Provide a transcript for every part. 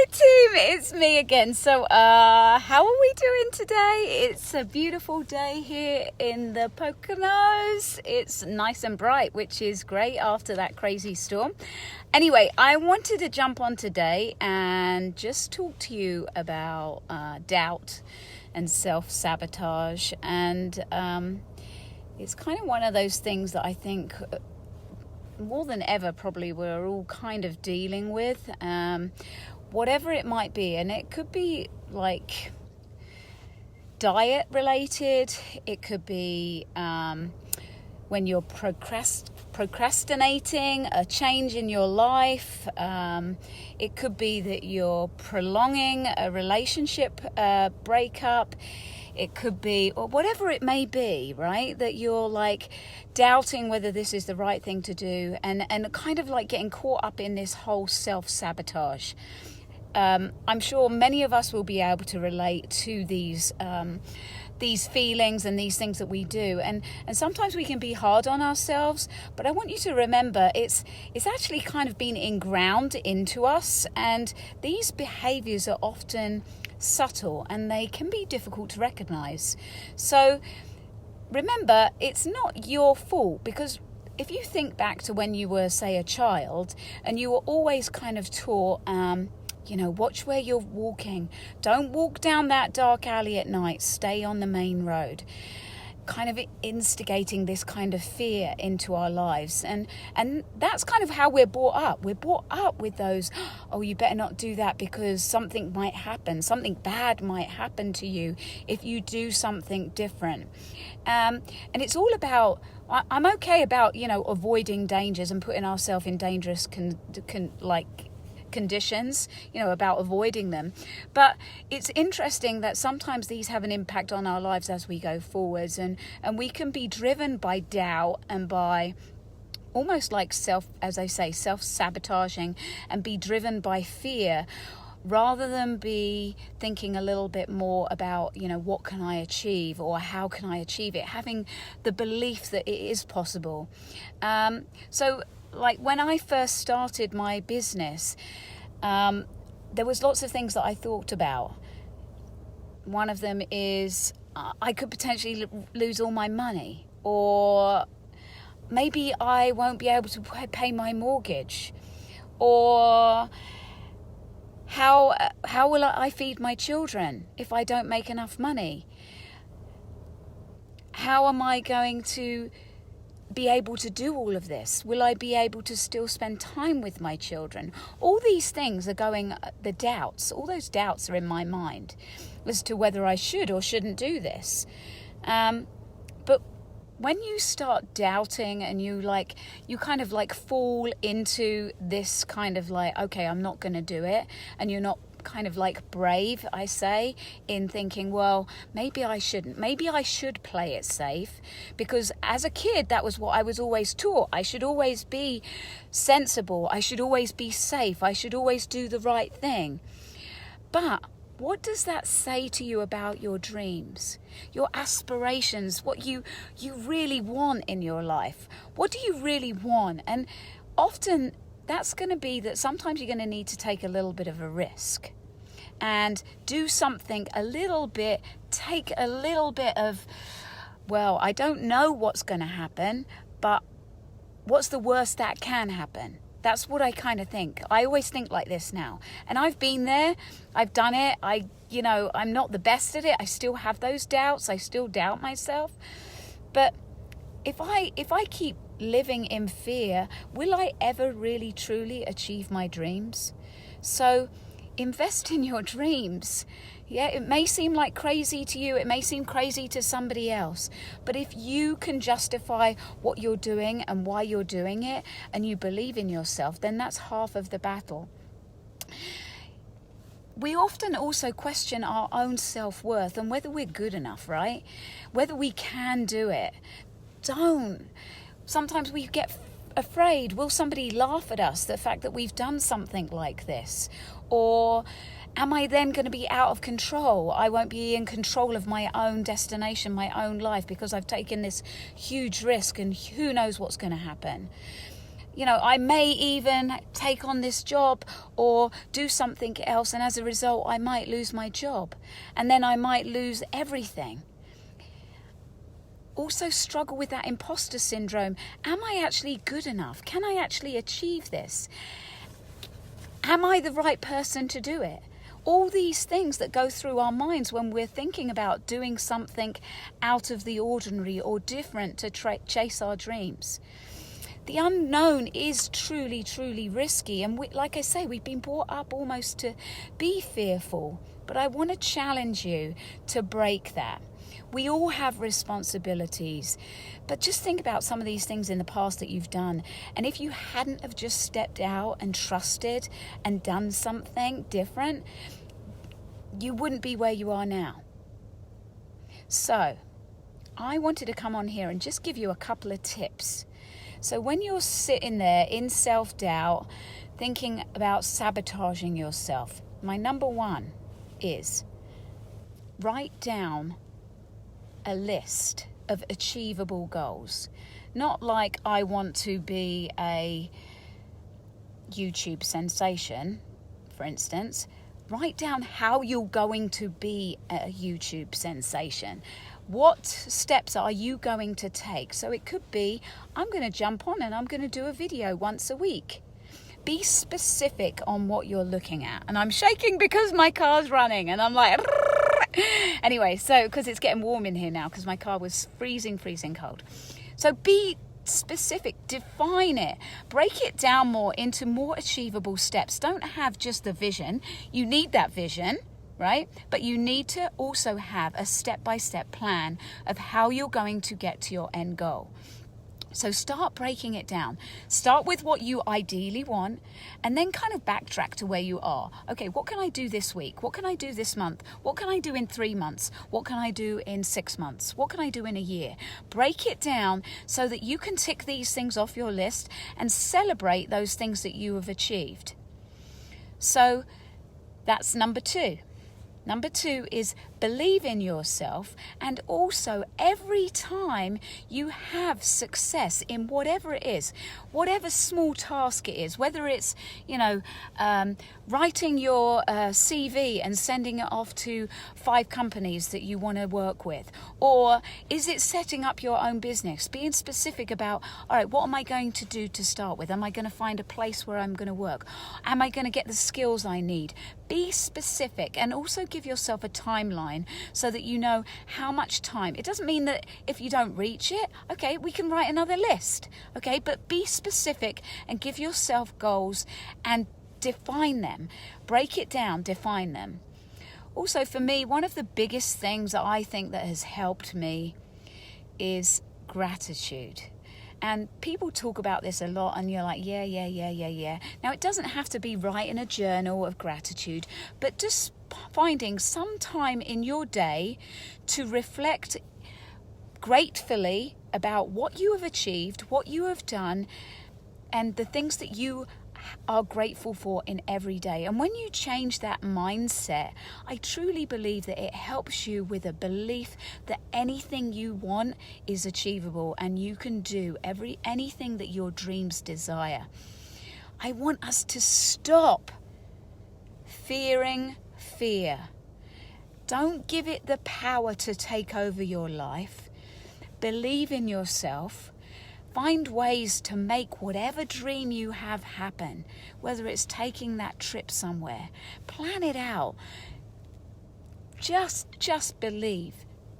Hi team, it's me again. So how are we doing today? It's a beautiful day here in the Poconos. It's nice and bright, which is great after that crazy storm. Anyway, I wanted to jump on today and just talk to you about doubt and self-sabotage. And it's kind of one of those things that I think more than ever probably we're all kind of dealing with, whatever it might be. And it could be like diet related, it could be when you're procrastinating a change in your life, it could be that you're prolonging a relationship breakup. It could be, or whatever it may be, right? That you're like doubting whether this is the right thing to do, and kind of like getting caught up in this whole self-sabotage. I'm sure many of us will be able to relate to these feelings and these things that we do, and sometimes we can be hard on ourselves, but I want you to remember it's actually kind of been inground into us, and these behaviors are often subtle and they can be difficult to recognize. So remember, it's not your fault, because if you think back to when you were, say, a child, and you were always kind of taught, watch where you're walking, don't walk down that dark alley at night, stay on the main road, kind of instigating this kind of fear into our lives. And that's kind of how we're brought up. We're brought up with those, oh, you better not do that because something might happen, something bad might happen to you if you do something different. And it's all about, I'm okay about, avoiding dangers and putting ourselves in dangerous conditions, about avoiding them. But it's interesting that sometimes these have an impact on our lives as we go forwards, and we can be driven by doubt and by almost like self-sabotaging, and be driven by fear rather than be thinking a little bit more about, what can I achieve, or how can I achieve it, having the belief that it is possible. So like when I first started my business, there was lots of things that I thought about. One of them is I could potentially lose all my money, or maybe I won't be able to pay my mortgage, or how will I feed my children if I don't make enough money? How am I going to be able to do all of this? Will I be able to still spend time with my children? All these things are all those doubts are in my mind as to whether I should or shouldn't do this. But when you start doubting and you kind of fall into this kind of okay, I'm not going to do it, and you're not kind of brave, I say, in thinking, well, maybe I shouldn't. Maybe I should play it safe, because as a kid, that was what I was always taught. I should always be sensible. I should always be safe. I should always do the right thing. But what does that say to you about your dreams, your aspirations, what you really want in your life? What do you really want? And often that's going to be that sometimes you're going to need to take a little bit of a risk and do something take a little bit of, well, I don't know what's going to happen, but what's the worst that can happen? That's what I kind of think. I always think like this now. And I've been there, I've done it. I'm not the best at it. I still have those doubts. I still doubt myself. But if I keep living in fear, will I ever really truly achieve my dreams? So invest in your dreams. Yeah, it may seem like crazy to you, it may seem crazy to somebody else, but if you can justify what you're doing and why you're doing it, and you believe in yourself, then that's half of the battle. We often also question our own self-worth and whether we're good enough, right? Whether we can do it. Sometimes we get afraid. Will somebody laugh at us, the fact that we've done something like this? Or am I then going to be out of control? I won't be in control of my own destination, my own life, because I've taken this huge risk and who knows what's going to happen. I may even take on this job or do something else, and as a result, I might lose my job, and then I might lose everything. Also struggle with that imposter syndrome. Am I actually good enough? Can I actually achieve this? Am I the right person to do it? All these things that go through our minds when we're thinking about doing something out of the ordinary or different to chase our dreams. The unknown is truly, truly risky. And like I say, we've been brought up almost to be fearful. But I want to challenge you to break that. We all have responsibilities. But just think about some of these things in the past that you've done. And if you hadn't have just stepped out and trusted and done something different, you wouldn't be where you are now. So I wanted to come on here and just give you a couple of tips. So when you're sitting there in self-doubt, thinking about sabotaging yourself, my number one is write down a list of achievable goals. Not like I want to be a YouTube sensation, for instance. Write down how you're going to be a YouTube sensation. What steps are you going to take? So it could be, I'm going to jump on and I'm going to do a video once a week. Be specific on what you're looking at. And I'm shaking because my car's running and I'm like, anyway, so because it's getting warm in here now because my car was freezing cold. So be specific, define it, break it down more into more achievable steps. Don't have just the vision. You need that vision, right? But you need to also have a step-by-step plan of how you're going to get to your end goal. So start breaking it down. Start with what you ideally want and then kind of backtrack to where you are. Okay, what can I do this week? What can I do this month? What can I do in 3 months? What can I do in 6 months? What can I do in a year? Break it down so that you can tick these things off your list and celebrate those things that you have achieved. So that's number 2. Number 2 is believe in yourself, and also every time you have success in whatever it is, whatever small task it is, whether it's, writing your CV and sending it off to 5 companies that you want to work with, or is it setting up your own business, being specific about, all right, what am I going to do to start with? Am I going to find a place where I'm going to work? Am I going to get the skills I need? Be specific and also give yourself a timeline so that you know how much time. It doesn't mean that if you don't reach it, okay, we can write another list, okay? But be specific and give yourself goals and define them. Break it down, define them. Also, for me, one of the biggest things that I think that has helped me is gratitude. And people talk about this a lot and you're like, yeah. Now, it doesn't have to be writing a journal of gratitude, but just finding some time in your day to reflect gratefully about what you have achieved, what you have done, and the things that you are grateful for in every day. And when you change that mindset, I truly believe that it helps you with a belief that anything you want is achievable and you can do anything that your dreams desire. I want us to stop fearing fear. Don't give it the power to take over your life. Believe in yourself. Find ways to make whatever dream you have happen, whether it's taking that trip somewhere. Plan it out. Just believe.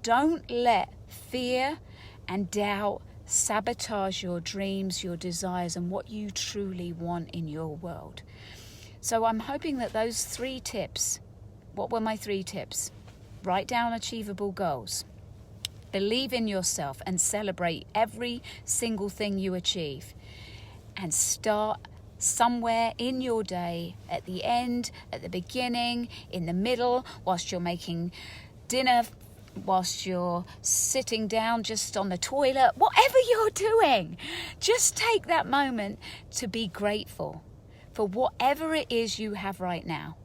Don't let fear and doubt sabotage your dreams, your desires, and what you truly want in your world. So I'm hoping that those 3 tips, what were my 3 tips? Write down achievable goals. Believe in yourself and celebrate every single thing you achieve. And start somewhere in your day, at the end, at the beginning, in the middle, whilst you're making dinner, whilst you're sitting down just on the toilet, whatever you're doing. Just take that moment to be grateful for whatever it is you have right now.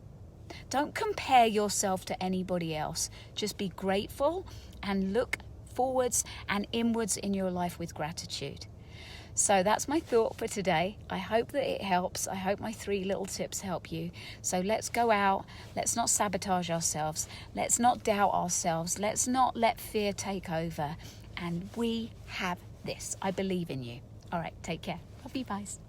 Don't compare yourself to anybody else. Just be grateful and look forwards and inwards in your life with gratitude. So that's my thought for today. I hope that it helps. I hope my 3 little tips help you. So let's go out. Let's not sabotage ourselves. Let's not doubt ourselves. Let's not let fear take over. And we have this. I believe in you. All right, take care. Love you guys.